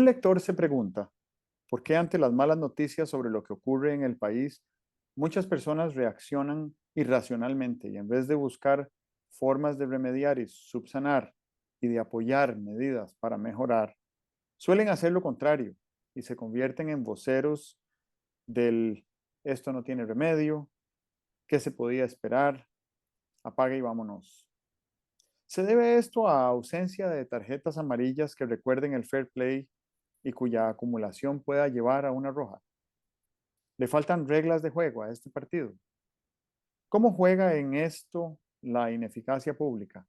lector se pregunta, ¿por qué ante las malas noticias sobre lo que ocurre en el país, muchas personas reaccionan irracionalmente y en vez de buscar formas de remediar y subsanar y de apoyar medidas para mejorar, suelen hacer lo contrario y se convierten en voceros del esto no tiene remedio, qué se podía esperar, apague y vámonos? ¿Se debe esto a ausencia de tarjetas amarillas que recuerden el fair play y cuya acumulación pueda llevar a una roja? ¿Le faltan reglas de juego a este partido? ¿Cómo juega en esto la ineficacia pública?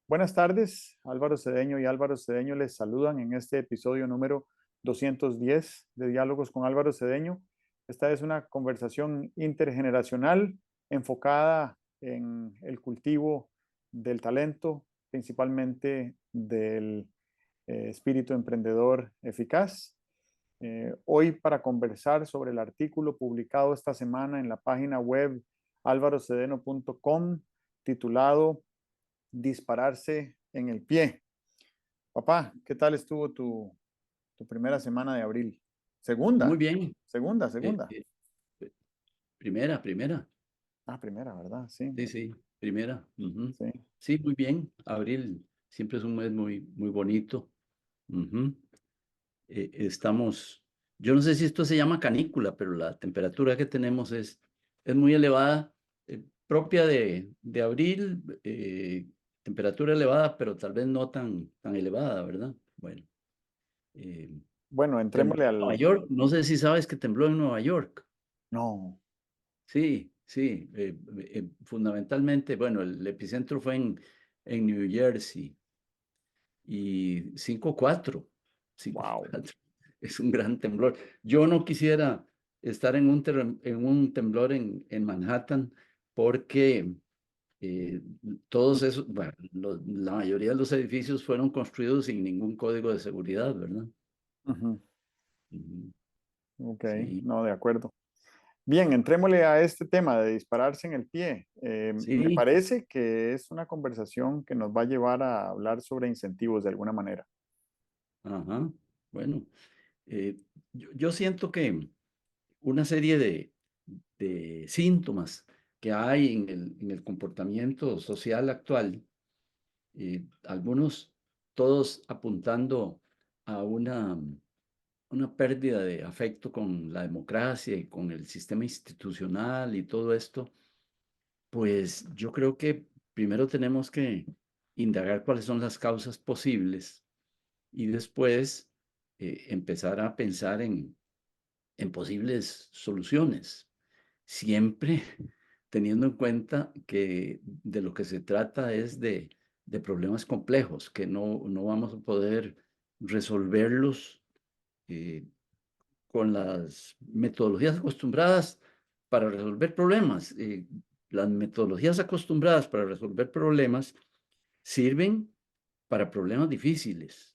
Buenas tardes, Álvaro Cedeño y Álvaro Cedeño les saludan en este episodio número 210 de Diálogos con Álvaro Cedeño. Esta es una conversación intergeneracional enfocada en el cultivo del talento, principalmente del espíritu emprendedor eficaz. Hoy para conversar sobre el artículo publicado esta semana en la página web alvarocedeno.com titulado Dispararse en el pie. Papá, ¿qué tal estuvo tu primera semana de abril? Muy Segunda, bien. segunda, eh, segunda. eh, primera. Ah, primera, ¿verdad? Sí, Sí, sí, primera. Ujú. sí. Sí, muy bien. Abril siempre es un mes muy bonito. Ujú. Yo no sé si esto se llama canícula, pero la temperatura que tenemos es muy elevada, propia de abril, temperatura elevada, pero tal vez no tan elevada, ¿verdad? Bueno, eh, Bueno, tembló entrémosle en Nueva al... York. No sé si sabes que tembló en Nueva York. No, Sí, sí, fundamentalmente, bueno, el epicentro fue en New Jersey y 5.4, wow. 5.4, es un gran temblor. Yo no quisiera estar en un temblor en Manhattan porque todos esos, bueno, la mayoría de los edificios fueron construidos sin ningún código de seguridad, ¿verdad? Ujú. Ujú. Ok, Sí, no, de acuerdo. Bien, entrémosle a este tema de dispararse en el pie. Me sí, parece que es una conversación que nos va a llevar a hablar sobre incentivos de alguna manera. ajá, bueno. Eh, yo siento que una serie de síntomas que hay en el comportamiento social actual, algunos todos apuntando a una pérdida de afecto con la democracia y con el sistema institucional y todo esto, pues yo creo que primero tenemos que indagar cuáles son las causas posibles y después empezar a pensar en posibles soluciones, siempre teniendo en cuenta que de lo que se trata es de problemas complejos, que no vamos a poder resolverlos eh, con las metodologías acostumbradas para resolver problemas. Las metodologías acostumbradas para resolver problemas sirven para problemas difíciles,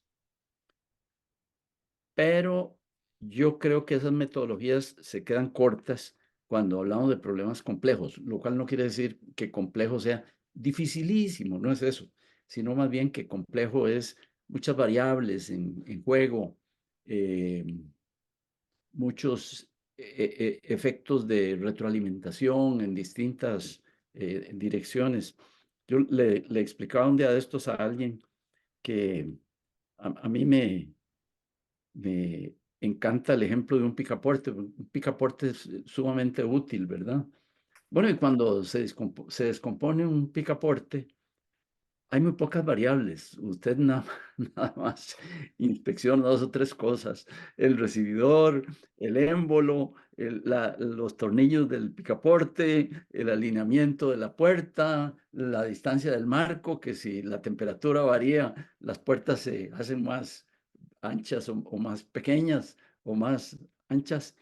pero yo creo que esas metodologías se quedan cortas cuando hablamos de problemas complejos, lo cual no quiere decir que complejo sea dificilísimo, no es eso, sino más bien que complejo es muchas variables en juego, eh, muchos efectos de retroalimentación en distintas direcciones. Yo le explicaba un día de estos a alguien que a mí me encanta el ejemplo de un picaporte. Un picaporte es sumamente útil, ¿verdad? Bueno, y cuando se descompone un picaporte, hay muy pocas variables. Usted nada más inspecciona dos o tres cosas: el recibidor, el émbolo, los tornillos del picaporte, el alineamiento de la puerta, la distancia del marco, que si la temperatura varía, las puertas se hacen más anchas o más pequeñas o más anchas,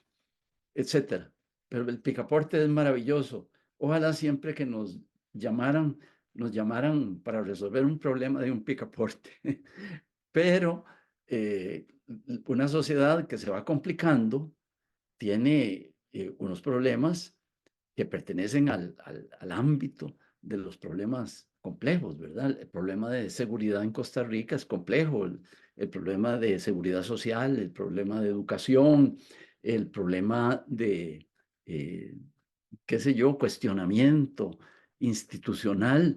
etcétera. Pero el picaporte es maravilloso. Ojalá siempre que nos llamaran para resolver un problema de un picaporte. Pero una sociedad que se va complicando tiene unos problemas que pertenecen al ámbito de los problemas complejos, ¿verdad? El problema de seguridad en Costa Rica es complejo. el problema de seguridad social, el problema de educación, el problema de, eh, qué sé yo, cuestionamiento institucional,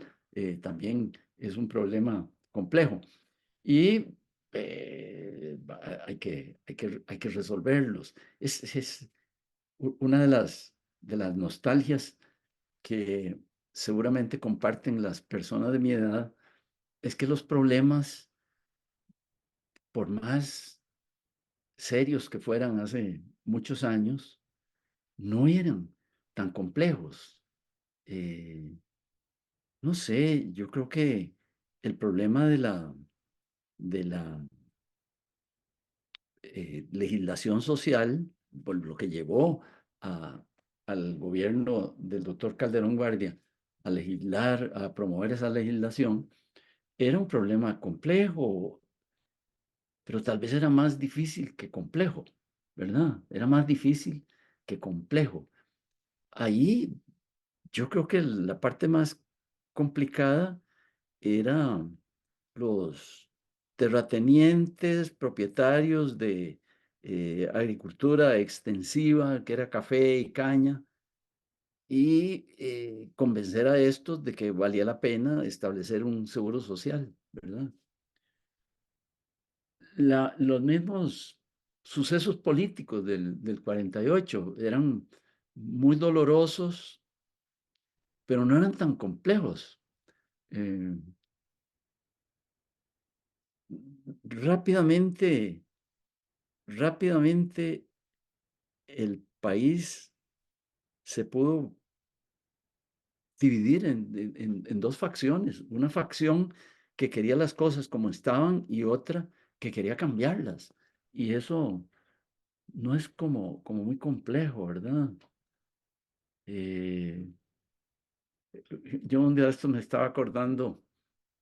también es un problema complejo. Y hay que resolverlos. Es una de las nostalgias que seguramente comparten las personas de mi edad, es que los problemas, por más serios que fueran hace muchos años, no eran tan complejos. Eh, no sé, yo creo que el problema de la legislación social, por lo que llevó a- al gobierno del doctor Calderón Guardia a legislar, a promover esa legislación, era un problema complejo, pero tal vez era más difícil que complejo, ¿verdad? Era más difícil que complejo. Ahí yo creo que la parte más complicada era los terratenientes, propietarios de agricultura extensiva, que era café y caña, y convencer a estos de que valía la pena establecer un seguro social, ¿verdad? Los mismos sucesos políticos del 48 eran muy dolorosos, pero no eran tan complejos. Eh, rápidamente, rápidamente el país se pudo dividir en dos facciones. Una facción que quería las cosas como estaban y otra que quería cambiarlas. Y eso no es como muy complejo, ¿verdad? Eh, yo un día de esto me estaba acordando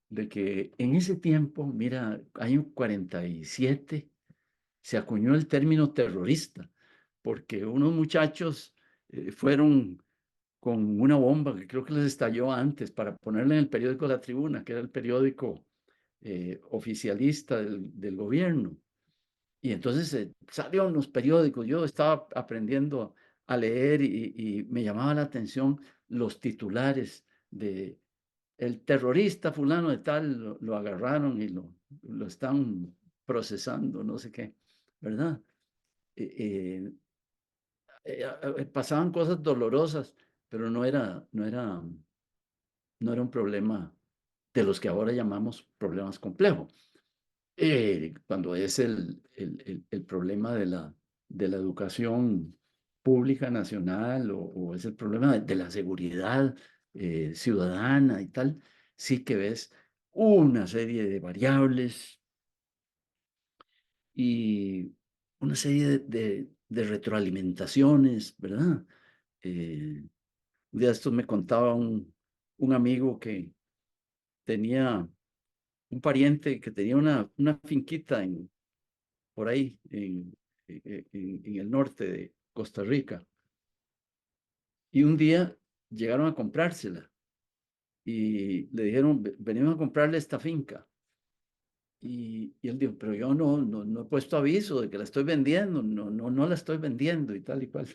de que en ese tiempo, mira, año 47, se acuñó el término terrorista, porque unos muchachos fueron con una bomba que creo que les estalló antes para ponerla en el periódico La Tribuna, que era el periódico oficialista del gobierno. Y entonces salió en los periódicos. Yo estaba aprendiendo a leer y me llamaba la atención los titulares de el terrorista fulano de tal, lo agarraron y lo están procesando, no sé qué, ¿verdad? Eh, pasaban cosas dolorosas, pero no era un problema de los que ahora llamamos problemas complejos. Cuando es el problema de la educación pública nacional o es el problema de la seguridad ciudadana y tal, sí que ves una serie de variables y una serie de retroalimentaciones, ¿verdad? Un día de estos me contaba un amigo que tenía un pariente que tenía una finquita por ahí, en el norte de Costa Rica. Y un día llegaron a comprársela y le dijeron, venimos a comprarle esta finca". Y él dijo, pero yo no he puesto aviso de que la estoy vendiendo, no la estoy vendiendo y tal y cual.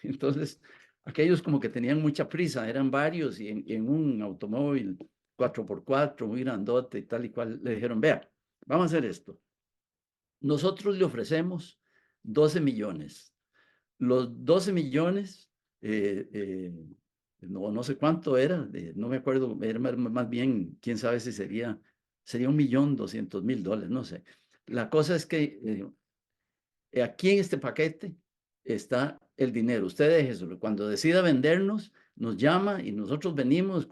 Entonces, aquellos como que tenían mucha prisa, eran varios y en un automóvil 4x4 muy grandote y tal y cual, le dijeron, vea, vamos a hacer esto. Nosotros le ofrecemos 12 millones. Los 12 millones, no sé cuánto era, no me acuerdo, era más bien, quién sabe si sería 1.200.000 dólares, no sé. La cosa es que aquí en este paquete está el dinero. Usted déjeselo. Cuando decida vendernos, nos llama y nosotros venimos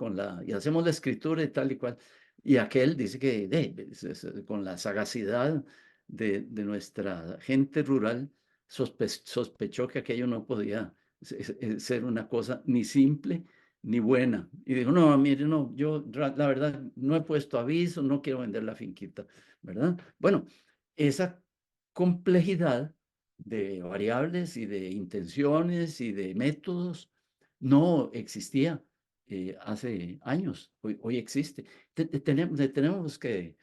y hacemos la escritura y tal y cual. Y aquel dice que con la sagacidad de nuestra gente rural, sospechó que aquello no podía ser una cosa ni simple ni buena. Y dijo, no, mire, no, yo la verdad no he puesto aviso, no quiero vender la finquita, ¿verdad? Bueno, esa complejidad de variables y de intenciones y de métodos no existía hace años, hoy existe. Tenemos que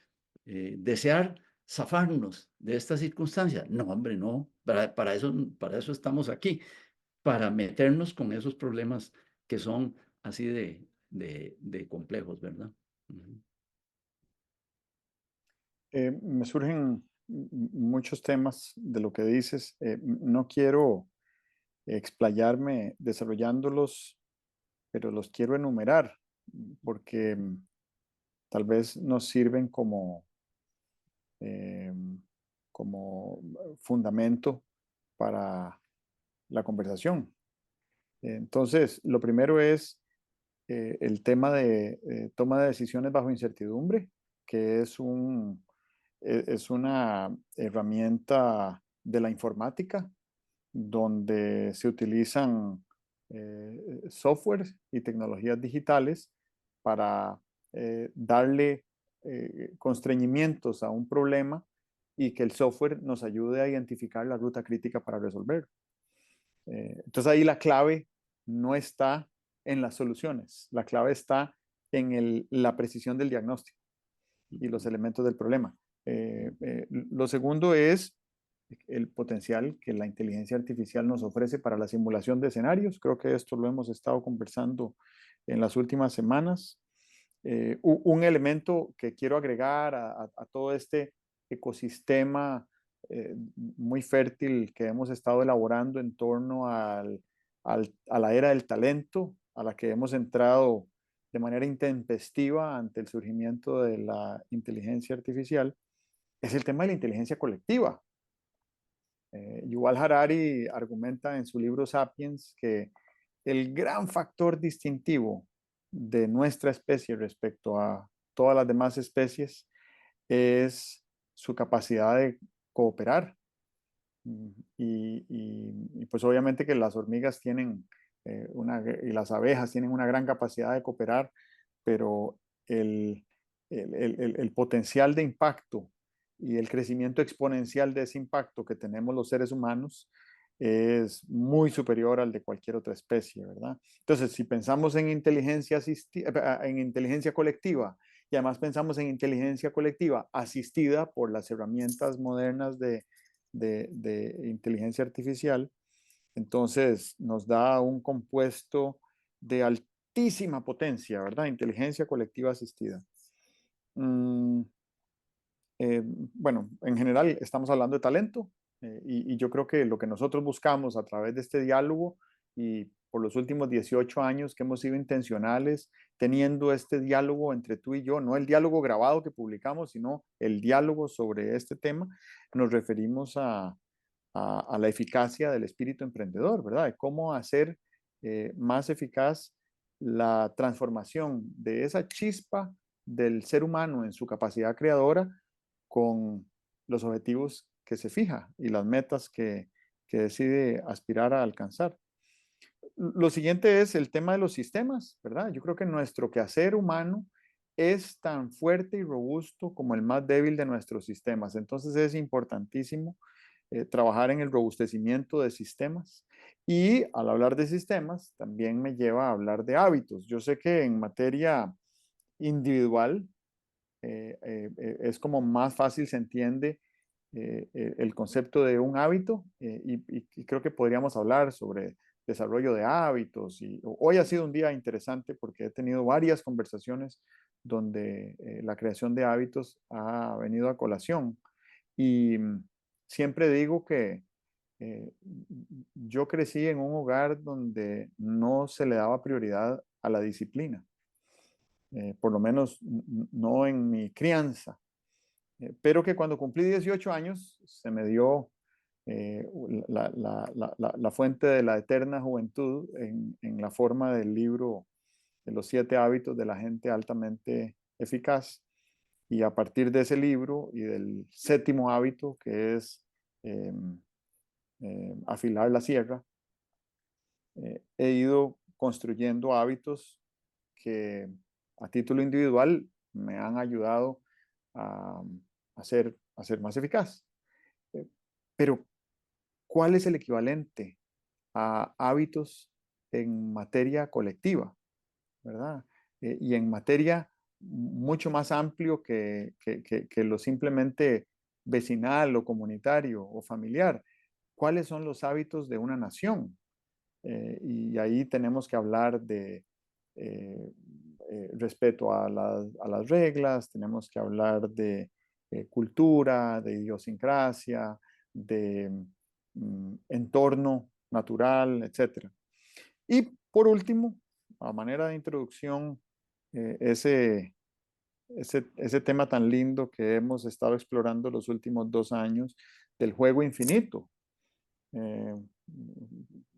desear zafarnos de esta circunstancia. No, hombre, no. Para eso estamos aquí, para meternos con esos problemas que son así de complejos, ¿verdad? Ujú. Me surgen muchos temas de lo que dices. No quiero explayarme desarrollándolos, pero los quiero enumerar porque tal vez nos sirven eh, como fundamento para la conversación. Entonces, lo primero es el tema de toma de decisiones bajo incertidumbre, que es una herramienta de la informática donde se utilizan software y tecnologías digitales para darle constreñimientos a un problema y que el software nos ayude a identificar la ruta crítica para resolver. Entonces ahí la clave no está en las soluciones, la clave está en la precisión del diagnóstico y los Ujú. elementos del problema. Lo segundo es el potencial que la inteligencia artificial nos ofrece para la simulación de escenarios. Creo que esto lo hemos estado conversando en las últimas semanas. Un elemento que quiero agregar a todo este ecosistema muy fértil que hemos estado elaborando en torno a la era del talento, a la que hemos entrado de manera intempestiva ante el surgimiento de la inteligencia artificial, es el tema de la inteligencia colectiva. Yuval Harari argumenta en su libro Sapiens que el gran factor distintivo de nuestra especie respecto a todas las demás especies es su capacidad de cooperar. Y pues obviamente que las hormigas tienen y las abejas tienen una gran capacidad de cooperar, pero el, el potencial de impacto y el crecimiento exponencial de ese impacto que tenemos los seres humanos es muy superior al de cualquier otra especie, ¿verdad? Entonces, si pensamos en en inteligencia colectiva y además pensamos en inteligencia colectiva asistida por las herramientas modernas de inteligencia artificial, entonces nos da un compuesto de altísima potencia, ¿verdad? Inteligencia colectiva asistida. Mm, bueno, en general estamos hablando de talento y yo creo que lo que nosotros buscamos a través de este diálogo y por los últimos 18 años que hemos sido intencionales teniendo este diálogo entre tú y yo, no el diálogo grabado que publicamos, sino el diálogo sobre este tema, nos referimos a la eficacia del espíritu emprendedor, ¿verdad? De cómo hacer más eficaz la transformación de esa chispa del ser humano en su capacidad creadora con los objetivos que se fija y las metas que decide aspirar a alcanzar. Lo siguiente es el tema de los sistemas, ¿verdad? Yo creo que nuestro quehacer humano es tan fuerte y robusto como el más débil de nuestros sistemas. Entonces es importantísimo trabajar en el robustecimiento de sistemas. Y al hablar de sistemas, también me lleva a hablar de hábitos. Yo sé que en materia individual es como más fácil se entiende el concepto de un hábito y creo que podríamos hablar sobre desarrollo de hábitos. Y hoy ha sido un día interesante porque he tenido varias conversaciones donde la creación de hábitos ha venido a colación. Y siempre digo que eh, yo crecí en un hogar donde no se le daba prioridad a la disciplina, por lo menos no en mi crianza, pero que cuando cumplí 18 años se me dio la fuente de la eterna juventud en la forma del libro de los 7 hábitos de la gente altamente eficaz. Y a partir de ese libro y del séptimo hábito, que es eh, afilar la sierra, he ido construyendo hábitos que a título individual me han ayudado a, a ser más eficaz. Eh, Pero, ¿cuál es el equivalente a hábitos en materia colectiva, verdad? Y en materia mucho más amplio que lo simplemente vecinal o comunitario o familiar. ¿Cuáles son los hábitos de una nación? Y ahí tenemos que hablar de eh, respeto a las reglas, tenemos que hablar de cultura, de idiosincrasia, de entorno natural, etcétera. Y por último, a manera de introducción, ese tema tan lindo que hemos estado explorando los últimos 2 años del juego infinito. eh,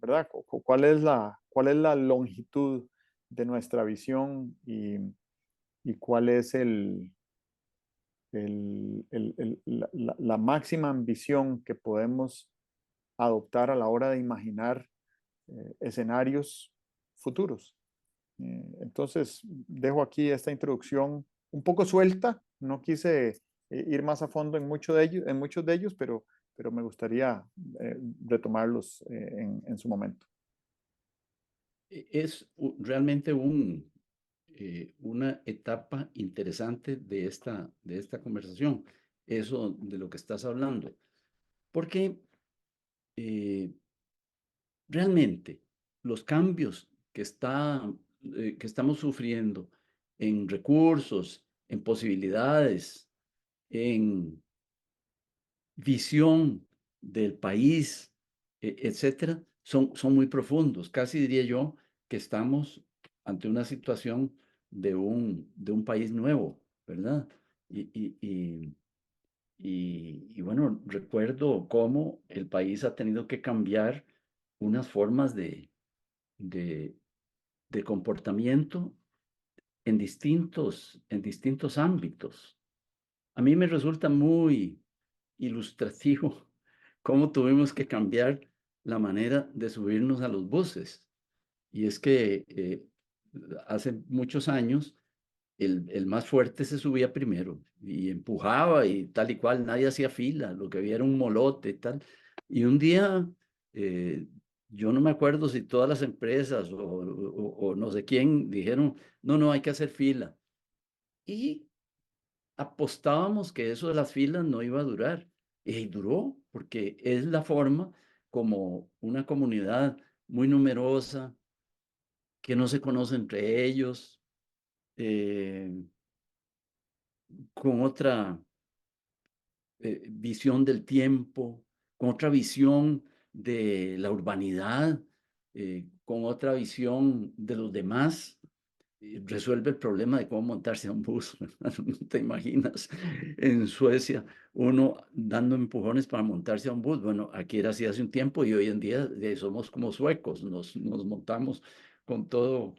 ¿Verdad? Cuál es la longitud de nuestra visión y cuál es la máxima ambición que podemos adoptar a la hora de imaginar escenarios futuros? Entonces, dejo aquí esta introducción un poco suelta. No quise ir más a fondo en muchos de ellos, pero me gustaría retomarlos en su momento. Es realmente una etapa interesante de esta conversación, eso de lo que estás hablando, porque eh, realmente los cambios que estamos sufriendo en recursos, en posibilidades, en visión del país, etcétera, son muy profundos. Casi diría yo que estamos ante una situación de un país nuevo, ¿verdad? Y, y, y, y bueno, recuerdo cómo el país ha tenido que cambiar unas formas de, de comportamiento en distintos ámbitos. A mí me resulta muy ilustrativo cómo tuvimos que cambiar la manera de subirnos a los buses. Y es que hace muchos años el más fuerte se subía primero y empujaba y tal y cual, nadie hacía fila, lo que había era un molote y tal. Y un día, eh, yo no me acuerdo si todas las empresas o no sé quién dijeron, no, no, hay que hacer fila. Y apostábamos que eso de las filas no iba a durar. Y duró, porque es la forma como una comunidad muy numerosa, que no se conoce entre ellos, eh, con otra visión del tiempo, con otra visión de la urbanidad, con otra visión de los demás, resuelve el problema de cómo montarse a un bus, ¿verdad? No te imaginas en Suecia uno dando empujones para montarse a un bus. Bueno, aquí era así hace un tiempo y hoy en día somos como suecos, nos montamos con todo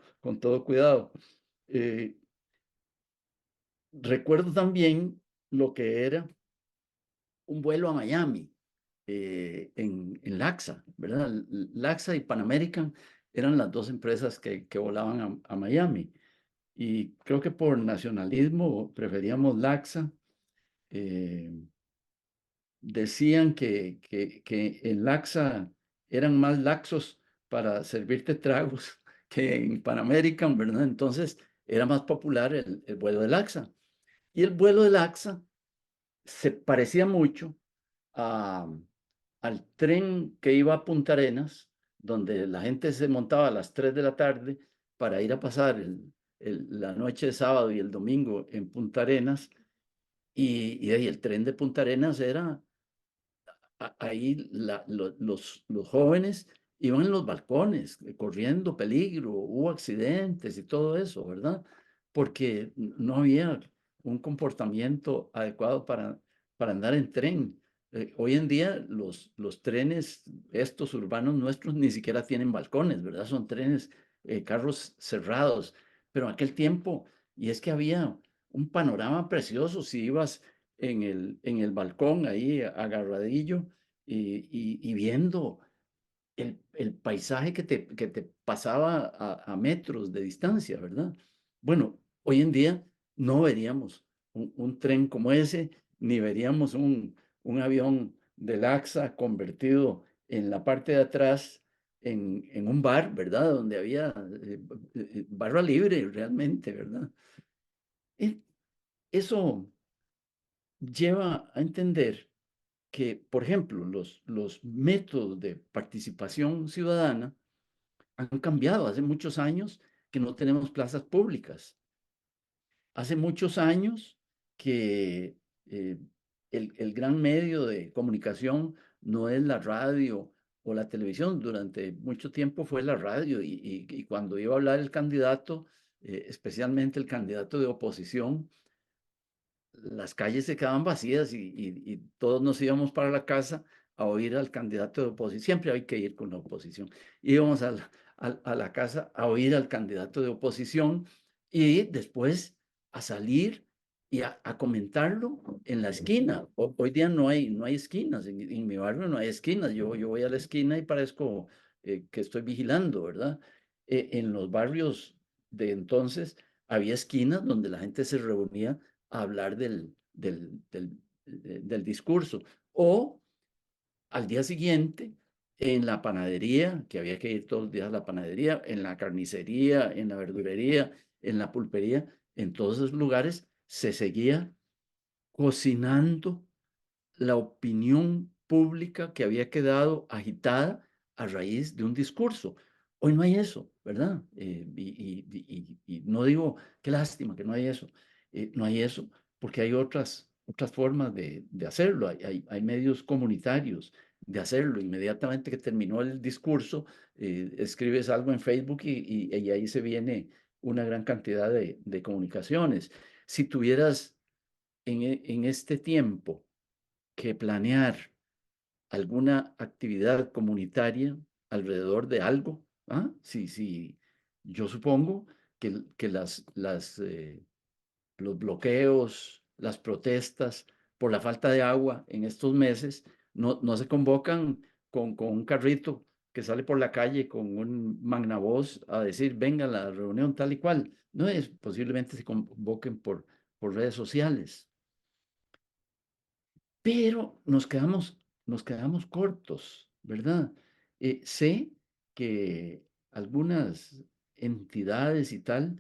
cuidado. Eh, Recuerdo también lo que era un vuelo a Miami en LAXA, ¿verdad? LAXA y Pan American eran las dos empresas que volaban a Miami. Y creo que por nacionalismo preferíamos LAXA. eh, Decían que en LAXA eran más laxos para servirte tragos que en Pan American, ¿verdad? Entonces era más popular el vuelo de LAXA. Y el vuelo de LAXA se parecía mucho a, al tren que iba a Punta Arenas, donde la gente se montaba a las 3 de la tarde para ir a pasar la noche de sábado y el domingo en Punta Arenas. Y ahí el tren de Punta Arenas era ahí los jóvenes iban en los balcones, corriendo peligro, hubo accidentes y todo eso, ¿verdad? Porque no había un comportamiento adecuado para andar en tren. Hoy en día los trenes, estos urbanos nuestros, ni siquiera tienen balcones, ¿verdad? Son trenes, carros cerrados. Pero en aquel tiempo, y es que había un panorama precioso si ibas en el balcón ahí agarradillo y viendo el paisaje que te pasaba a metros de distancia, ¿verdad? Bueno, hoy en día no veríamos un tren como ese, ni veríamos un avión del AXA convertido en la parte de atrás en un bar, ¿verdad? Donde había barra libre realmente, ¿verdad? Y eso lleva a entender que, por ejemplo, los métodos de participación ciudadana han cambiado. Hace muchos años que no tenemos plazas públicas. Hace muchos años que el gran medio de comunicación no es la radio o la televisión. Durante mucho tiempo fue la radio y cuando iba a hablar el candidato, especialmente el candidato de oposición, las calles se quedaban vacías y todos nos íbamos para la casa a oír al candidato de oposición. Siempre hay que ir con la oposición. Íbamos a la casa a oír al candidato de oposición y después a salir y a comentarlo en la esquina. Hoy día no hay esquinas, en mi barrio no hay esquinas. Yo voy a la esquina y parezco que estoy vigilando, ¿verdad? En los barrios de entonces había esquinas donde la gente se reunía a hablar del discurso. O al día siguiente, en la panadería, que había que ir todos los días a la panadería, en la carnicería, en la verdulería, en la pulpería, en todos esos lugares se seguía cocinando la opinión pública que había quedado agitada a raíz de un discurso. Hoy no hay eso, ¿verdad? Y no digo, qué lástima que no hay eso. No hay eso porque hay otras formas de hacerlo. Hay medios comunitarios de hacerlo. Inmediatamente que terminó el discurso, escribes algo en Facebook y ahí se viene una gran cantidad de comunicaciones. Si tuvieras en este tiempo que planear alguna actividad comunitaria alrededor de algo. ¿Ah? Sí, sí. Yo supongo que los bloqueos, las protestas por la falta de agua en estos meses no se convocan con un carrito que sale por la calle con un magnavoz a decir, venga a la reunión tal y cual. No es, posiblemente se convoquen por redes sociales. Pero nos quedamos cortos, ¿verdad? Sé que algunas entidades y tal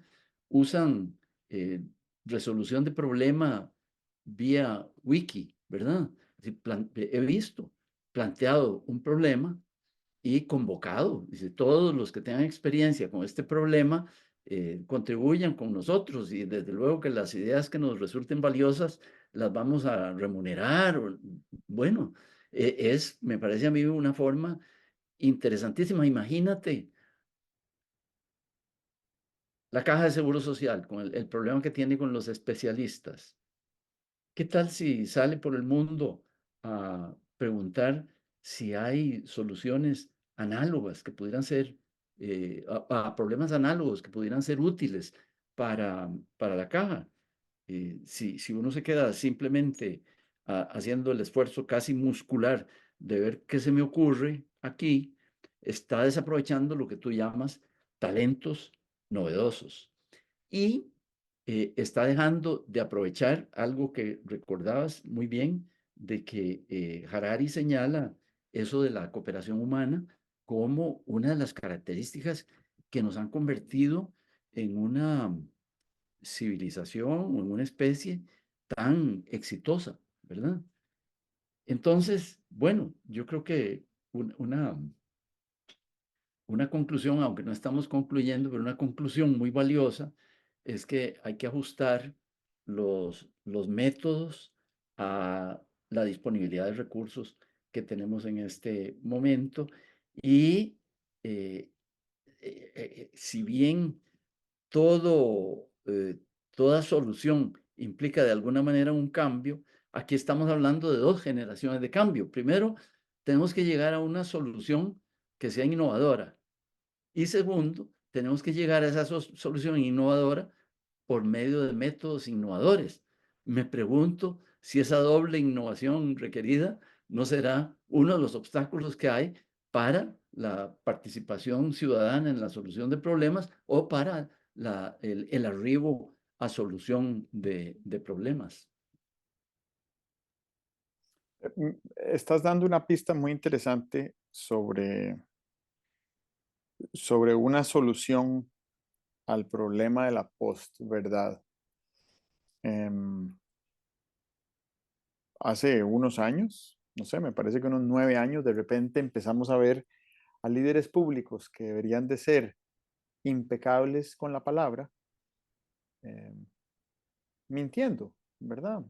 usan eh, resolución de problema vía wiki, ¿verdad? He visto planteado un problema y convocado. Dice, todos los que tengan experiencia con este problema, contribuyan con nosotros y desde luego que las ideas que nos resulten valiosas las vamos a remunerar. Bueno, me parece a mí una forma interesantísima. Imagínate la Caja de Seguro Social con el problema que tiene con los especialistas. ¿Qué tal si sale por el mundo a preguntar si hay soluciones análogas que pudieran ser, a problemas análogos que pudieran ser útiles para la caja? Si uno se queda simplemente haciendo el esfuerzo casi muscular de ver qué se me ocurre aquí, está desaprovechando lo que tú llamas talentos novedosos. Y está dejando de aprovechar algo que recordabas muy bien, de que Harari señala eso de la cooperación humana como una de las características que nos han convertido en una civilización o en una especie tan exitosa, ¿verdad? Entonces, bueno, yo creo que una conclusión, aunque no estamos concluyendo, pero una conclusión muy valiosa es que hay que ajustar los métodos a la disponibilidad de recursos que tenemos en este momento y si bien todo, toda solución implica de alguna manera un cambio, aquí estamos hablando de dos generaciones de cambio. Primero, tenemos que llegar a una solución que sea innovadora. Y segundo, tenemos que llegar a esa solución innovadora por medio de métodos innovadores. Me pregunto si esa doble innovación requerida no será uno de los obstáculos que hay para la participación ciudadana en la solución de problemas o para el arribo a solución de problemas. Estás dando una pista muy interesante sobre una solución al problema de la postverdad. Em, hace unos años, no sé, me parece que unos 9 años, de repente empezamos a ver a líderes públicos que deberían de ser impecables con la palabra, eh, mintiendo, ¿verdad?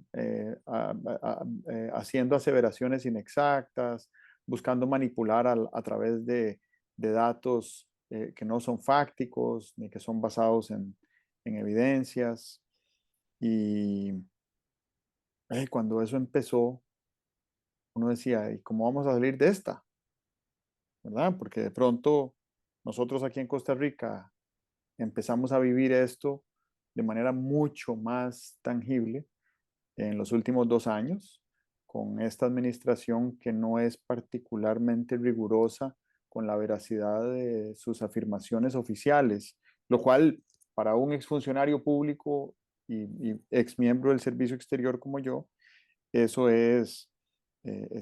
Haciendo aseveraciones inexactas, buscando manipular a través de datos que no son fácticos ni que son basados en evidencias. Y cuando eso empezó, uno decía, ¿y cómo vamos a salir de esta? ¿Verdad? Porque de pronto nosotros aquí en Costa Rica empezamos a vivir esto de manera mucho más tangible en los últimos 2 años, con esta administración que no es particularmente rigurosa con la veracidad de sus afirmaciones oficiales, lo cual para un exfuncionario público y exmiembro del servicio exterior como yo, eso es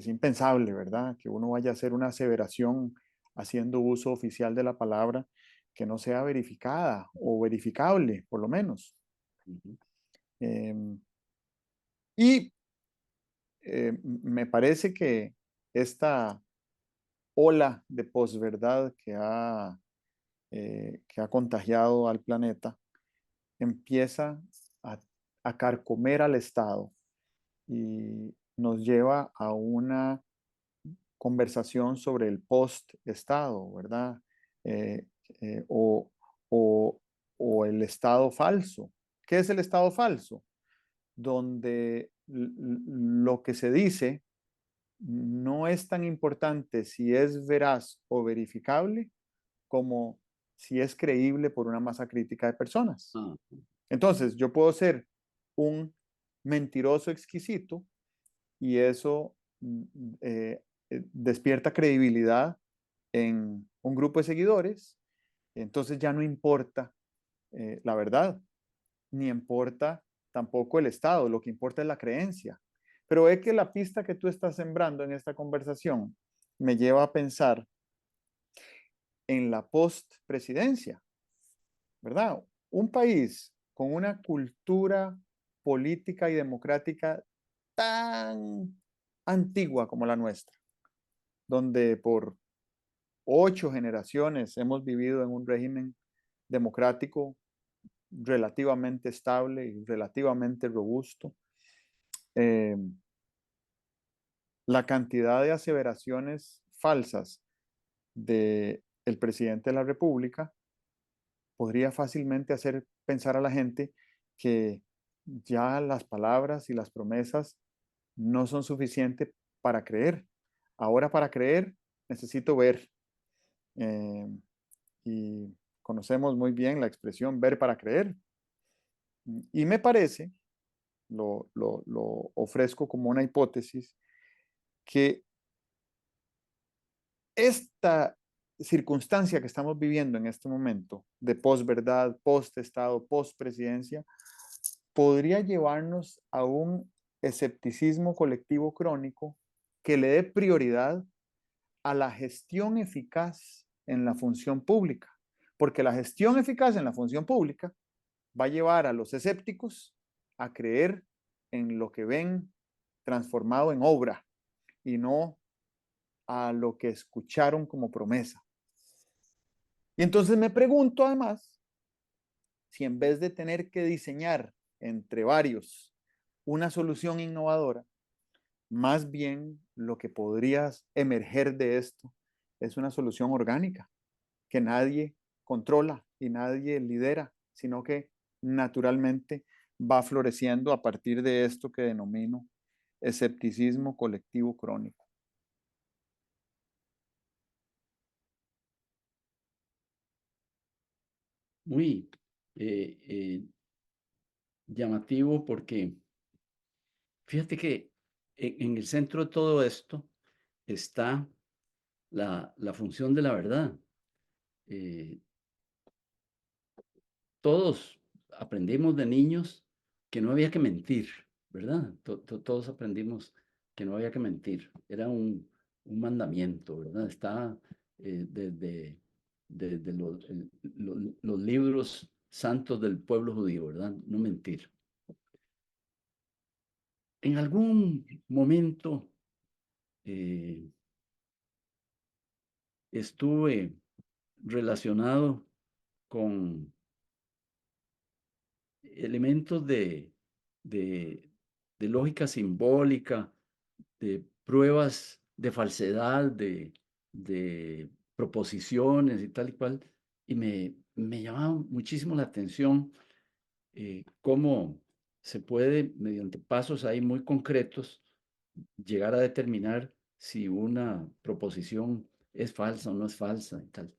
impensable, ¿verdad? Que uno vaya a hacer una aseveración haciendo uso oficial de la palabra que no sea verificada o verificable, por lo menos. Ujú. Em, y me parece que esta ola de posverdad que ha contagiado al planeta empieza a, a carcomer al Estado y nos lleva a una conversación sobre el post-Estado, ¿verdad? Eh, eh, o, o, o el Estado falso. ¿Qué es el Estado falso? Donde lo que se dice no es tan importante si es veraz o verificable como si es creíble por una masa crítica de personas. Ah, Entonces, yo puedo ser un mentiroso exquisito y eso despierta credibilidad en un grupo de seguidores. Entonces ya no importa la verdad, ni importa tampoco el Estado, lo que importa es la creencia. Pero es que la pista que tú estás sembrando en esta conversación me lleva a pensar en la post-presidencia, ¿verdad? Un país con una cultura política y democrática tan antigua como la nuestra, donde por 8 generaciones hemos vivido en un régimen democrático relativamente estable y relativamente robusto. Eh, la cantidad de aseveraciones falsas del presidente de la República podría fácilmente hacer pensar a la gente que ya las palabras y las promesas no son suficientes para creer. Ahora para creer necesito ver. Eh, y conocemos muy bien la expresión ver para creer. Y me parece, lo ofrezco como una hipótesis, que esta circunstancia que estamos viviendo en este momento de posverdad, post-estado, post-presidencia, podría llevarnos a un escepticismo colectivo crónico que le dé prioridad a la gestión eficaz en la función pública, porque la gestión eficaz en la función pública va a llevar a los escépticos a creer en lo que ven transformado en obra y no a lo que escucharon como promesa. Y entonces me pregunto además si en vez de tener que diseñar entre varios una solución innovadora, más bien lo que podría emerger de esto es una solución orgánica que nadie controla y nadie lidera, sino que naturalmente va floreciendo a partir de esto que denomino escepticismo colectivo crónico. muy eh, eh, llamativo porque fíjate que en el centro de todo esto está la función de la verdad. Eh, Todos aprendimos de niños que no había que mentir, ¿verdad? Todos aprendimos que no había que mentir. Era un mandamiento, ¿verdad? Está desde los libros santos del pueblo judío, ¿verdad? No mentir. En algún momento eh, estuve relacionado con elementos de, de lógica simbólica, de pruebas de falsedad, de proposiciones y tal y cual, y me llamaba muchísimo la atención cómo se puede, mediante pasos ahí muy concretos, llegar a determinar si una proposición es falsa o no es falsa y tal.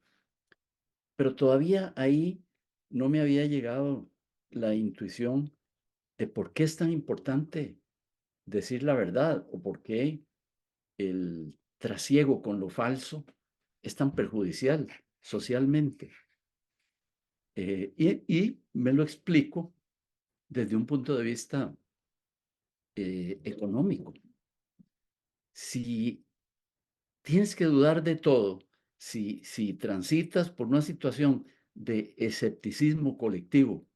Pero todavía ahí no me había llegado la intuición de por qué es tan importante decir la verdad o por qué el trasiego con lo falso es tan perjudicial socialmente. Y me lo explico desde un punto de vista económico. Si tienes que dudar de todo, si transitas por una situación de escepticismo colectivo,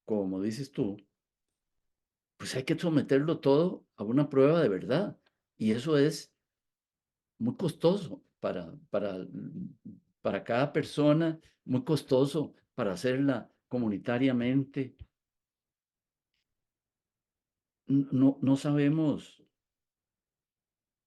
como dices tú, pues hay que someterlo todo a una prueba de verdad. Y eso es muy costoso para cada persona, muy costoso para hacerla comunitariamente. No sabemos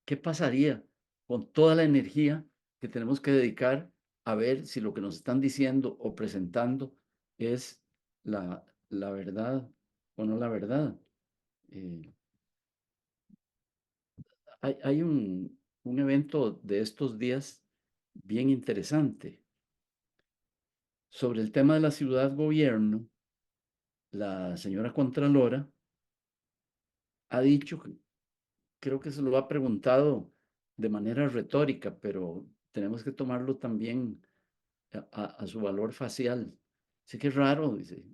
qué pasaría con toda la energía que tenemos que dedicar a ver si lo que nos están diciendo o presentando es la verdad o no la verdad. Eh, hay un evento de estos días bien interesante sobre el tema de la ciudad-gobierno. La señora Contralora ha dicho, creo que se lo ha preguntado de manera retórica, pero tenemos que tomarlo también a su valor facial. Sí que es raro, dice,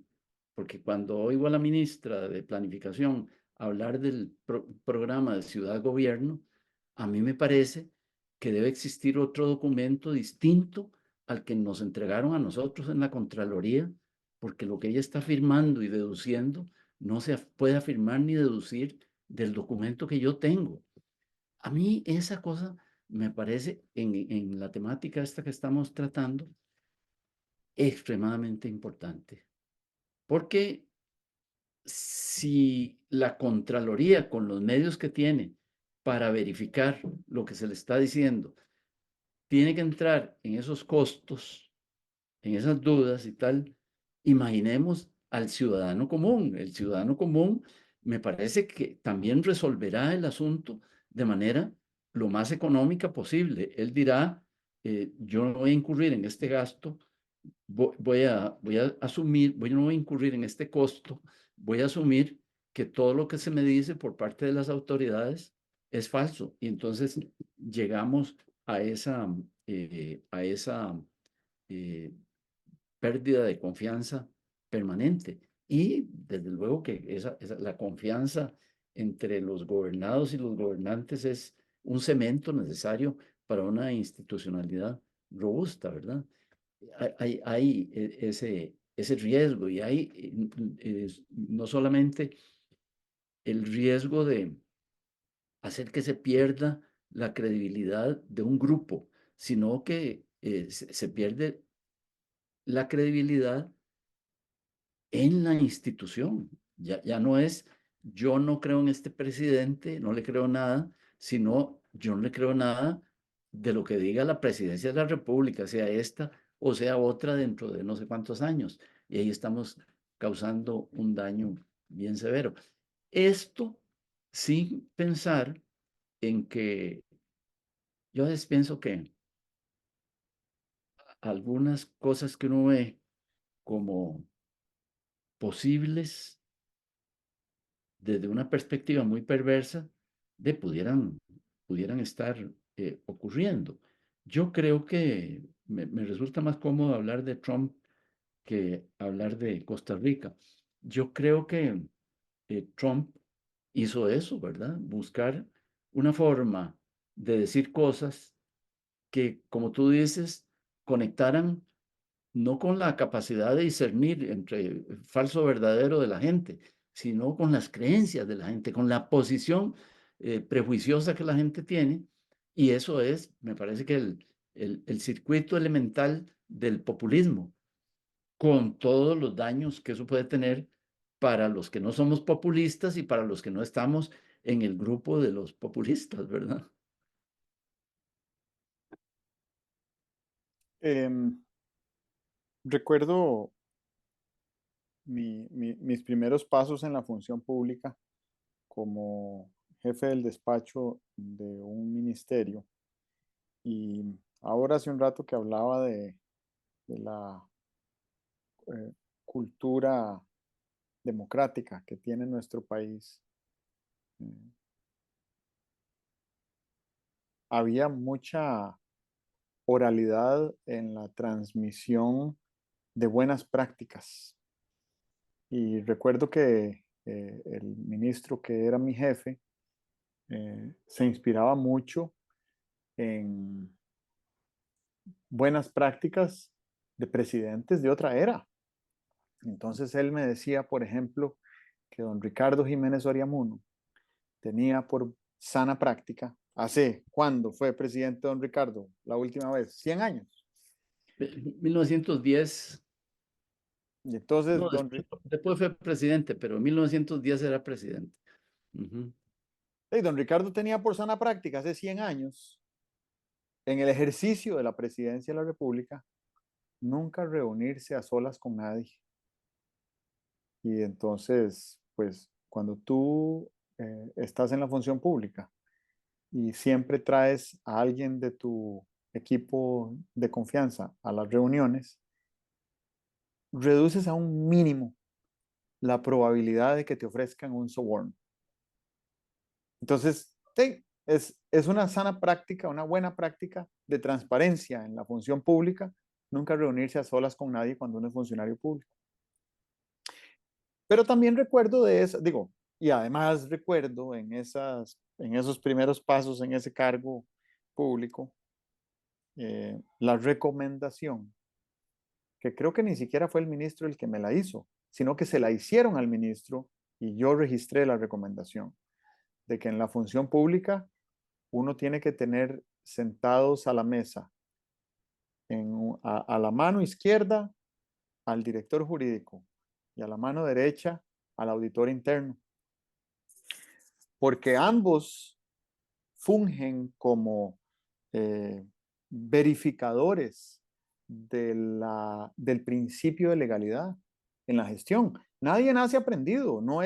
porque cuando oigo a la ministra de Planificación hablar del programa de ciudad-gobierno, a mí me parece que debe existir otro documento distinto al que nos entregaron a nosotros en la Contraloría, porque lo que ella está afirmando y deduciendo no se puede afirmar ni deducir del documento que yo tengo. A mí esa cosa me parece, en la temática esta que estamos tratando, extremadamente importante. Porque si la Contraloría, con los medios que tiene para verificar lo que se le está diciendo, tiene que entrar en esos costos, en esas dudas y tal, imaginemos al ciudadano común. El ciudadano común me parece que también resolverá el asunto de manera lo más económica posible. Él dirá, yo no voy a incurrir en este gasto, voy a asumir, no voy a incurrir en este costo, voy a asumir que todo lo que se me dice por parte de las autoridades es falso. Y entonces llegamos a esa eh, pérdida de confianza permanente. Y desde luego que la confianza entre los gobernados y los gobernantes es un cemento necesario para una institucionalidad robusta, ¿verdad? Hay ese riesgo y hay no solamente el riesgo de hacer que se pierda la credibilidad de un grupo, sino que se pierde la credibilidad en la institución. Ya no es, yo no creo en este presidente, no le creo nada, sino yo no le creo nada de lo que diga la presidencia de la República, sea esta o sea otra dentro de no sé cuántos años. Y ahí estamos causando un daño bien severo. Esto sin pensar en que yo a veces pienso que algunas cosas que uno ve como posibles desde una perspectiva muy perversa, pudieran estar ocurriendo. Yo creo que me resulta más cómodo hablar de Trump que hablar de Costa Rica. Yo creo que Trump hizo eso, ¿verdad? Buscar una forma de decir cosas que, como tú dices, conectaran no con la capacidad de discernir entre falso o verdadero de la gente, sino con las creencias de la gente, con la posición prejuiciosa que la gente tiene. Y eso es, me parece que el circuito elemental del populismo, con todos los daños que eso puede tener para los que no somos populistas y para los que no estamos en el grupo de los populistas, ¿verdad? Em, recuerdo mis primeros pasos en la función pública como jefe del despacho de un ministerio. Y ahora hace un rato que hablaba de la cultura democrática que tiene nuestro país. eh, Había mucha oralidad en la transmisión de buenas prácticas. Y recuerdo que el ministro que era mi jefe se inspiraba mucho en buenas prácticas de presidentes de otra era. Entonces él me decía, por ejemplo, que don Ricardo Jiménez Oriamuno tenía por sana práctica, ¿hace cuándo fue presidente don Ricardo la última vez? 100 años. 1910, Y entonces no, después fue presidente, pero en 1910 era presidente. Ujú. don Ricardo tenía por sana práctica hace 100 años, en el ejercicio de la presidencia de la República, nunca reunirse a solas con nadie. Y entonces, pues cuando tú estás en la función pública y siempre traes a alguien de tu equipo de confianza a las reuniones, reduces a un mínimo la probabilidad de que te ofrezcan un soborno. Entonces, sí, es una sana práctica, una buena práctica de transparencia en la función pública, nunca reunirse a solas con nadie cuando uno es funcionario público. Pero también recuerdo de eso, digo, y además recuerdo en esos primeros pasos en ese cargo público, la recomendación, que creo que ni siquiera fue el ministro el que me la hizo, sino que se la hicieron al ministro y yo registré la recomendación de que en la función pública uno tiene que tener sentados a la mesa, a la mano izquierda al director jurídico y a la mano derecha al auditor interno, porque ambos fungen como verificadores del principio de legalidad en la gestión. Nadie nace aprendido, no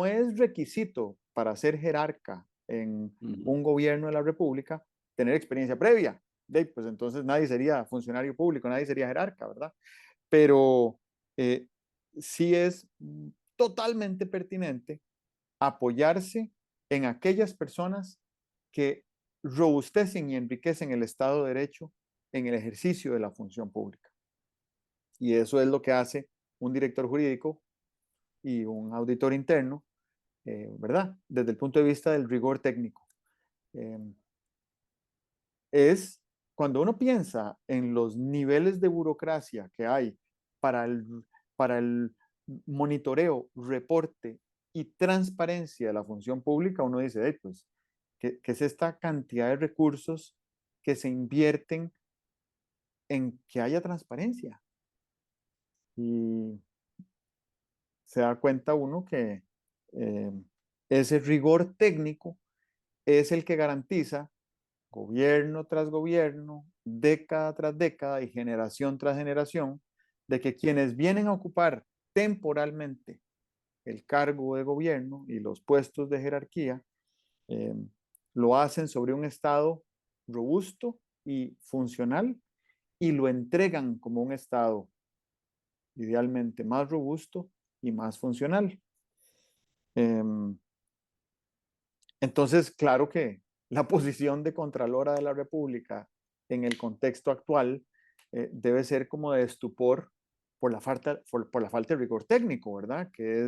es requisito para ser jerarca en Ujú. un gobierno de la República tener experiencia previa. Pues entonces nadie sería funcionario público, nadie sería jerarca, ¿verdad? Pero eh, sí es totalmente pertinente apoyarse en aquellas personas que robustecen y enriquecen el Estado de Derecho en el ejercicio de la función pública. Y eso es lo que hace un director jurídico y un auditor interno, ¿verdad? Desde el punto de vista del rigor técnico. Eh, es cuando uno piensa en los niveles de burocracia que hay para para el monitoreo, reporte y transparencia de la función pública, uno dice, hey, pues, ¿qué es esta cantidad de recursos que se invierten en que haya transparencia? Y se da cuenta uno que eh, ese rigor técnico es el que garantiza gobierno tras gobierno, década tras década y generación tras generación, de que quienes vienen a ocupar temporalmente el cargo de gobierno y los puestos de jerarquía, eh, lo hacen sobre un Estado robusto y funcional y lo entregan como un Estado idealmente más robusto y más funcional. Eh, Entonces, claro que la posición de Contralora de la República en el contexto actual debe ser como de estupor por la falta de rigor técnico, ¿verdad? Que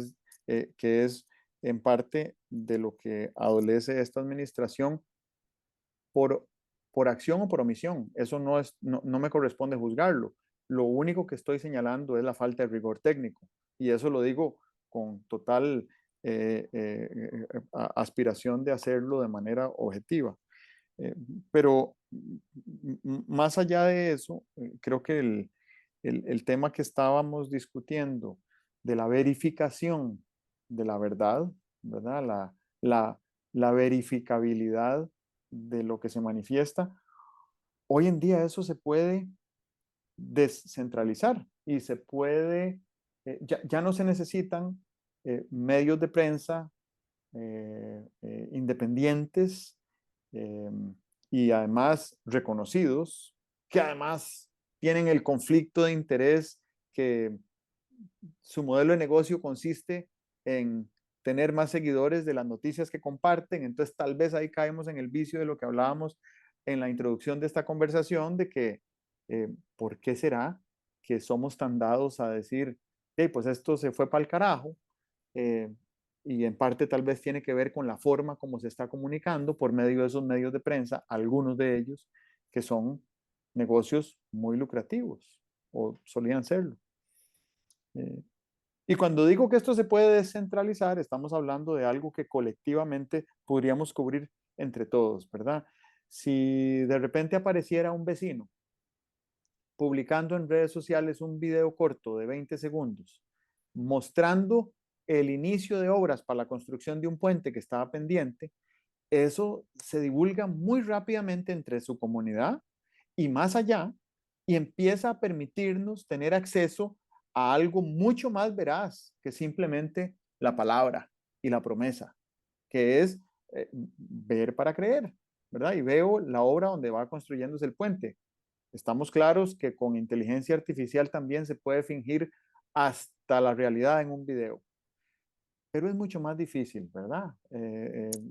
es en parte de lo que adolece esta administración por, por acción o por omisión. Eso no me corresponde juzgarlo. Lo único que estoy señalando es la falta de rigor técnico. Y eso lo digo con total aspiración de hacerlo de manera objetiva. Eh, pero más allá de eso, creo que el tema que estábamos discutiendo de la verificación de la verdad, ¿verdad? La, la verificabilidad de lo que se manifiesta, hoy en día eso se puede descentralizar y se puede, ya no se necesitan medios de prensa independientes eh, y además reconocidos, que además tienen el conflicto de interés que su modelo de negocio consiste en tener más seguidores de las noticias que comparten. Entonces, tal vez ahí caemos en el vicio de lo que hablábamos en la introducción de esta conversación, de que, ¿por qué será que somos tan dados a decir, hey, pues esto se fue para el carajo? Eh, y en parte tal vez tiene que ver con la forma como se está comunicando por medio de esos medios de prensa, algunos de ellos que son negocios muy lucrativos o solían serlo. Eh, y cuando digo que esto se puede descentralizar, estamos hablando de algo que colectivamente podríamos cubrir entre todos, ¿verdad? Si de repente apareciera un vecino publicando en redes sociales un video corto de 20 segundos mostrando el inicio de obras para la construcción de un puente que estaba pendiente, eso se divulga muy rápidamente entre su comunidad y más allá, y empieza a permitirnos tener acceso a algo mucho más veraz que simplemente la palabra y la promesa, que es ver para creer, ¿verdad? Y veo la obra donde va construyéndose el puente. Estamos claros que con inteligencia artificial también se puede fingir hasta la realidad en un video, pero es mucho más difícil, ¿verdad?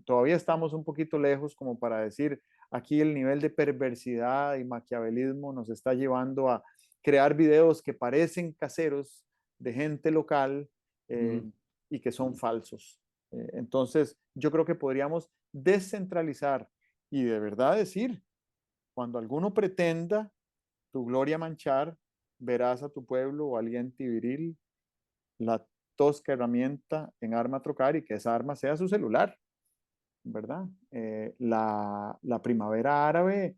Todavía estamos un poquito lejos como para decir, aquí el nivel de perversidad y maquiavelismo nos está llevando a crear videos que parecen caseros de gente local Mm. y que son falsos. Entonces, yo creo que podríamos descentralizar y de verdad decir, cuando alguno pretenda tu gloria manchar, verás a tu pueblo valiente y viril, la tosca herramienta en arma trocar y que esa arma sea su celular, ¿verdad? La primavera árabe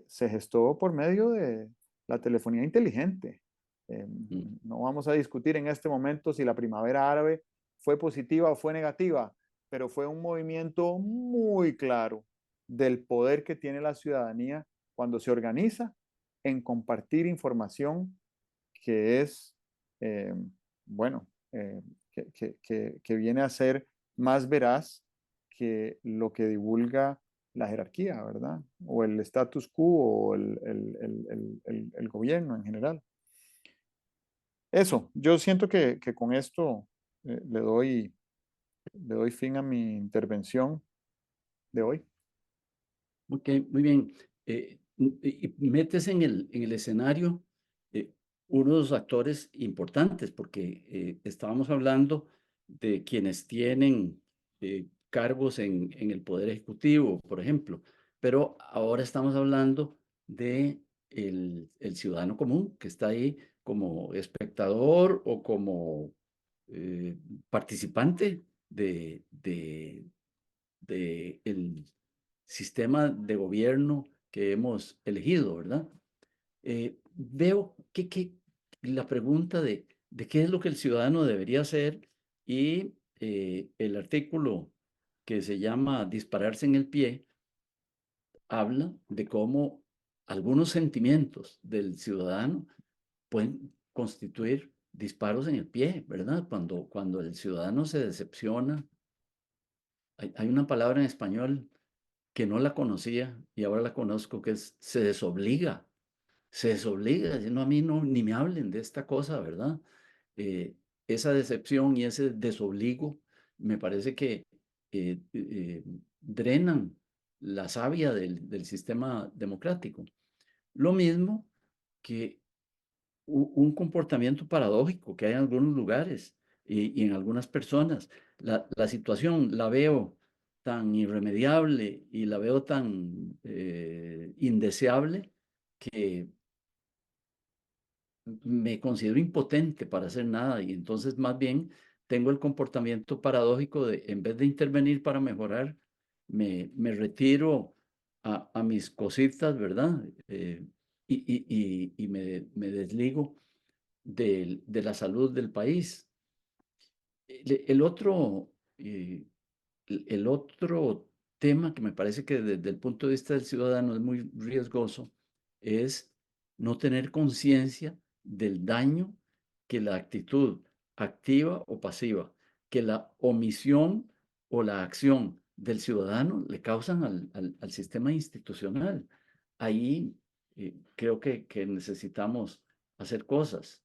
se gestó por medio de la telefonía inteligente. Eh, Mm. no vamos a discutir en este momento si la primavera árabe fue positiva o fue negativa, pero fue un movimiento muy claro del poder que tiene la ciudadanía cuando se organiza en compartir información que es, eh, bueno, que viene a ser más veraz que lo que divulga la jerarquía, ¿verdad? O el status quo o el gobierno en general. Eso, yo siento que con esto le doy fin a mi intervención de hoy. Ok, muy bien. Y metes en el escenario unos actores importantes, porque estábamos hablando de quienes tienen cargos en el Poder Ejecutivo, por ejemplo, pero ahora estamos hablando de el ciudadano común que está ahí como espectador o como eh, participante de el sistema de gobierno que hemos elegido, ¿verdad? Veo que la pregunta de qué es lo que el ciudadano debería hacer y el artículo que se llama dispararse en el pie habla de cómo algunos sentimientos del ciudadano pueden constituir disparos en el pie, ¿verdad? Cuando el ciudadano se decepciona, hay una palabra en español que no la conocía y ahora la conozco, que es se desobliga, dice, no, a mí no, ni me hablen de esta cosa, ¿verdad? Esa decepción y ese desobligo me parece que drenan la savia del sistema democrático. Lo mismo que un comportamiento paradójico que hay en algunos lugares y en algunas personas. La situación la veo tan irremediable y la veo tan indeseable que me considero impotente para hacer nada y entonces más bien tengo el comportamiento paradójico de, en vez de intervenir para mejorar, me retiro a mis cositas, ¿verdad? Y me desligo de la salud del país. El otro, el otro tema que me parece que desde el punto de vista del ciudadano es muy riesgoso es no tener conciencia del daño que la actitud activa o pasiva, que la omisión o la acción del ciudadano le causan al sistema institucional. Ahí creo que necesitamos hacer cosas.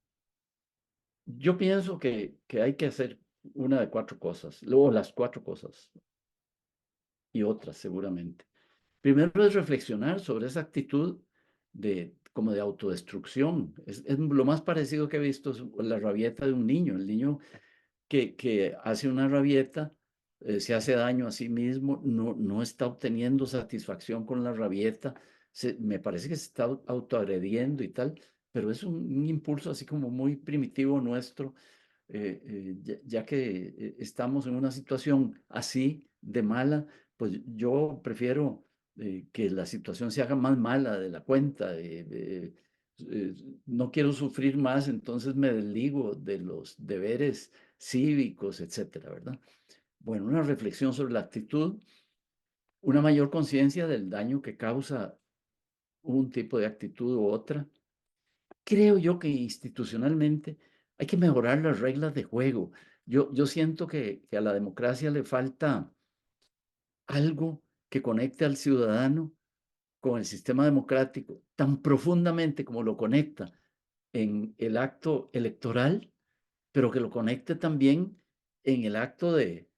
Yo pienso que hay que hacer una de cuatro cosas, luego las cuatro cosas y otras seguramente. Primero es reflexionar sobre esa actitud como de autodestrucción. Es lo más parecido que he visto es la rabieta de un niño. El niño que hace una rabieta, se hace daño a sí mismo, no está obteniendo satisfacción con la rabieta, me parece que se está autoagrediendo y tal, pero es un impulso así como muy primitivo nuestro, ya que estamos en una situación así de mala, pues yo prefiero que la situación se haga más mala de la cuenta. Eh, no quiero sufrir más, entonces me desligo de los deberes cívicos, etcétera, ¿verdad? Bueno, una reflexión sobre la actitud, una mayor conciencia del daño que causa un tipo de actitud u otra. Creo yo que institucionalmente hay que mejorar las reglas de juego. Yo siento que a la democracia le falta algo que conecte al ciudadano con el sistema democrático tan profundamente como lo conecta en el acto electoral, pero que lo conecte también en el acto de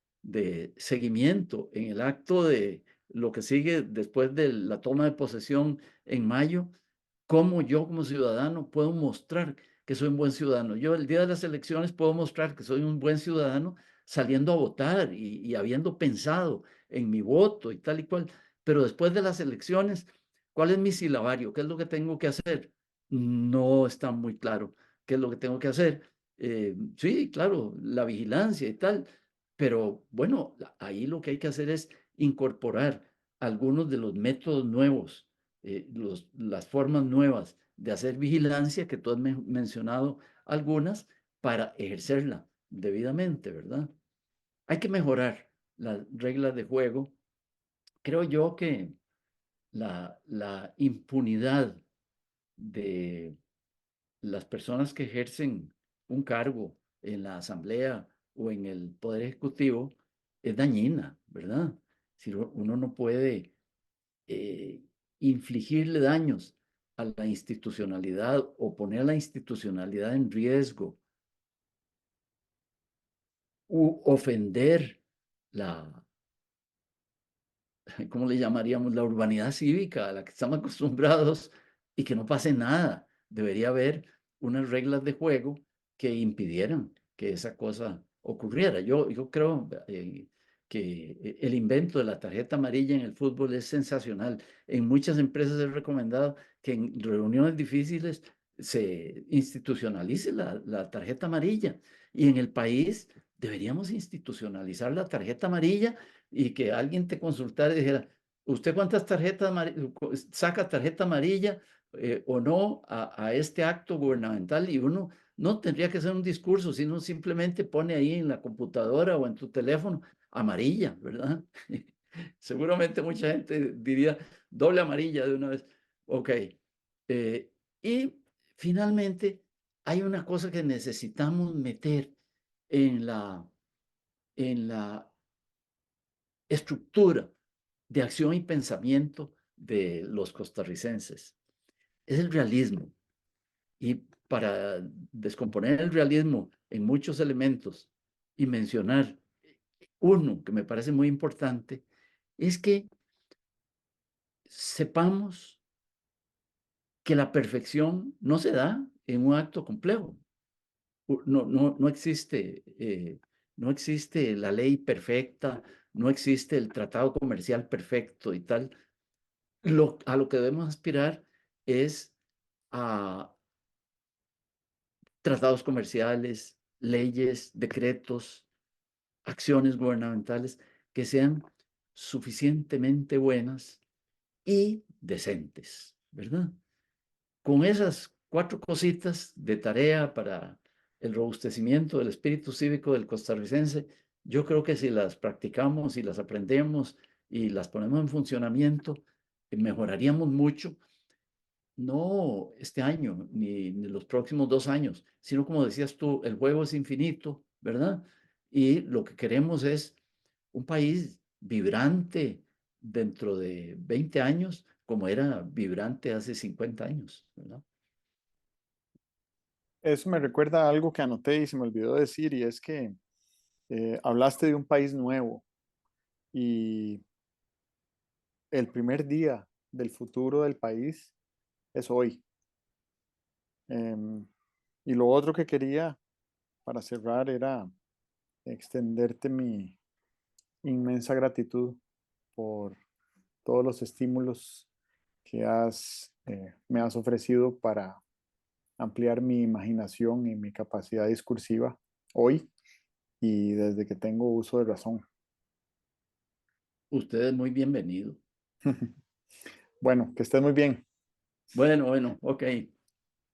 seguimiento, en el acto de lo que sigue después de la toma de posesión en mayo, cómo yo como ciudadano puedo mostrar que soy un buen ciudadano. Yo el día de las elecciones puedo mostrar que soy un buen ciudadano saliendo a votar y habiendo pensado en mi voto y tal y cual. Pero después de las elecciones, ¿cuál es mi silabario? ¿Qué es lo que tengo que hacer? No está muy claro qué es lo que tengo que hacer. Sí, claro, la vigilancia y tal, pero bueno, ahí lo que hay que hacer es incorporar algunos de los métodos nuevos, las formas nuevas de hacer vigilancia, que tú has mencionado algunas, para ejercerla debidamente, ¿verdad? Hay que mejorar las reglas de juego. Creo yo que la impunidad de las personas que ejercen un cargo en la asamblea o en el poder ejecutivo es dañina, ¿verdad? Si uno no puede eh, infligirle daños a la institucionalidad o poner la institucionalidad en riesgo u ofender la, ¿cómo le llamaríamos? La urbanidad cívica a la que estamos acostumbrados y que no pase nada. Debería haber unas reglas de juego que impidieran que esa cosa ocurriera. Yo creo que el invento de la tarjeta amarilla en el fútbol es sensacional. En muchas empresas es recomendado que en reuniones difíciles se institucionalice la tarjeta amarilla. Y en el país deberíamos institucionalizar la tarjeta amarilla y que alguien te consultara y dijera, ¿usted cuántas tarjetas saca tarjeta amarilla o no a este acto gubernamental? Y uno no tendría que hacer un discurso, sino simplemente pone ahí en la computadora o en tu teléfono amarilla, ¿verdad? Seguramente mucha gente diría doble amarilla de una vez. Ok. Y finalmente, hay una cosa que necesitamos meter en la estructura de acción y pensamiento de los costarricenses. Es el realismo. Y para descomponer el realismo en muchos elementos y mencionar uno que me parece muy importante, es que sepamos que la perfección no se da en un acto complejo. No existe, no existe la ley perfecta, no existe el tratado comercial perfecto y tal. A lo que debemos aspirar es a tratados comerciales, leyes, decretos, acciones gubernamentales que sean suficientemente buenas y decentes, ¿verdad? Con esas 4 cositas de tarea para el robustecimiento del espíritu cívico del costarricense, yo creo que si las practicamos y las aprendemos y las ponemos en funcionamiento, mejoraríamos mucho, no este año ni los próximos 2 años, sino como decías tú, el juego es infinito, ¿verdad? Y lo que queremos es un país vibrante dentro de 20 años, como era vibrante hace 50 años, ¿verdad? Eso me recuerda a algo que anoté y se me olvidó decir, y es que hablaste de un país nuevo y el primer día del futuro del país es hoy. Em, y lo otro que quería para cerrar era extenderte mi inmensa gratitud por todos los estímulos que me has ofrecido para ampliar mi imaginación y mi capacidad discursiva hoy y desde que tengo uso de razón. Usted es muy bienvenido. Bueno, que estés muy bien. Bueno, ok.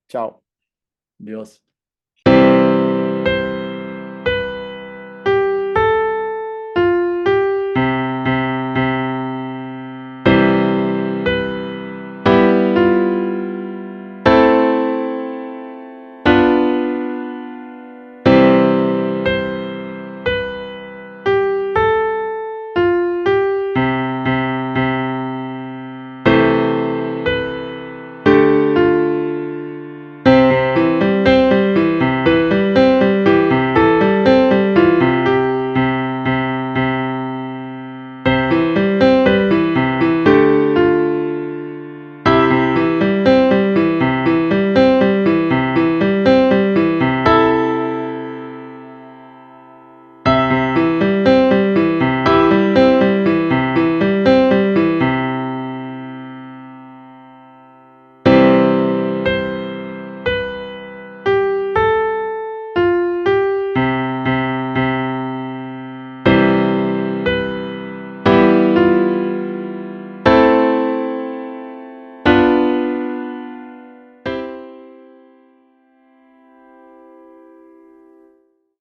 Chao. Dios.